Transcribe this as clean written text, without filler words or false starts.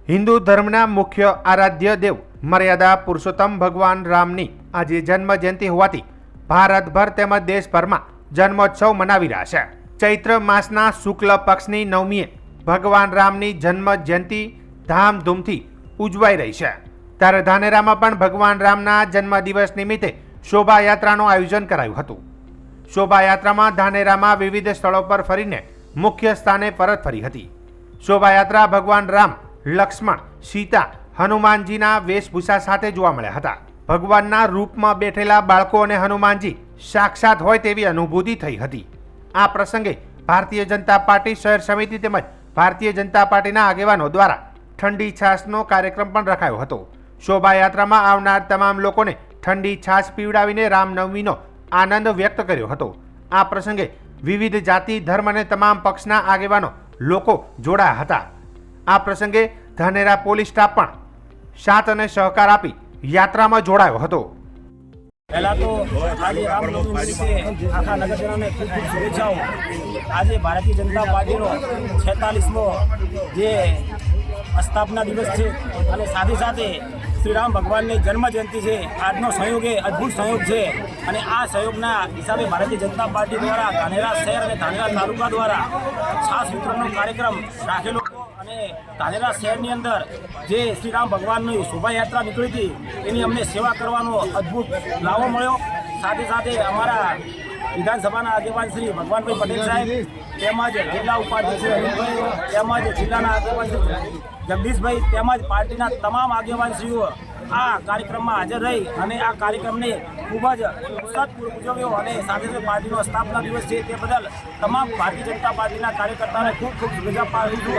हिंदू धर्मना मुख्य आराध्य देव मर्यादा पुरुषोत्तम भगवान रामनी आज जन्म जयंती होवाथी भारतभर तेमज देशभर में जन्मोत्सव मनावी रह्या छे। चैत्र मासना शुक्ल पक्षनी नवमीए भगवान रामनी जन्म जयंती धामधूमथी उजवाई रही है। त्यारे धानेरामां पण भगवान रामना जन्मदिवस निमित्ते शोभायात्रानुं आयोजन करायुं हतुं। शोभायात्रामां धानेरामां विविध स्थळों पर फरीने मुख्य स्थाने परत फरी हती। शोभायात्रा भगवान राम, लक्ष्मण, सीता, हनुमानजीना वेशभूषा साथे जोवा मळ्या हता। भगवानना रूपमां बेठेला बाळको अने हनुमानजी साक्षात होय तेवी अनुभूति थई हती। आ प्रसंगे भारतीय जनता पार्टी शहर समिति तेमज भारतीय जनता पार्टीना आगेवानो द्वारा ठंडी छाशनो कार्यक्रम पण रखायो हतो। शोभायात्रामां आवनार तमाम लोकोने ठंडी छाश पीवडावीने रामनवमीनो आनंद व्यक्त कर्यो हतो। आ प्रसंगे विविध जाति, धर्म अने तमाम पक्षना आगेवानो लोको जोडाया हता। आ प्रसंगे धानेरा पोलीस स्टाफ पण साथ अने सहकार आपी यात्रामां जोडायो हतो। पहला तो आज रामनवमी निमित्ते आखा नगरजनों खूब खूब शुभेच्छाओं। आज भारतीय जनता पार्टी 46मो जे स्थापना दिवस है और साथ ही साथ श्रीराम भगवान ने जन्म जयंती है। आजनो संयोग अद्भुत संयोग है और आ संयोगना हिसाबे भारतीय जनता पार्टी द्वारा धानेरा शहर और धानेरा तालुका द्वारा छाश वितरणનો कार्यक्रम राखेलो અને धानेरा शहरनी अंदर जे श्रीराम भगवानની शोभायात्रा निकળી હતી એની અમને સેવા કરવાનો અદ્ભુત લાવો મળ્યો। સાથે સાથે અમારા વિધાનસભાના આગેવાન શ્રી ભગવાનભાઈ પટેલ સાહેબ તેમજ જિલ્લા ઉપાધ્યક્ષ શ્રી અનિલભાઈ તેમજ જિલ્લાના આગેવાન શ્રી જગદીશભાઈ તેમજ પાર્ટીના તમામ આગેવાનશ્રીઓ આ કાર્યક્રમમાં હાજર રહી અને આ કાર્યક્રમને ખૂબ જ ઉત્સાહપૂર્વક ઉજવ્યો અને સાથે સાથે પાર્ટીનો સ્થાપના દિવસ છે તે બદલ તમામ ભારતીય જનતા પાર્ટીના કાર્યકર્તાઓને ખૂબ ખૂબ શુભેચ્છા પાઠવું છું।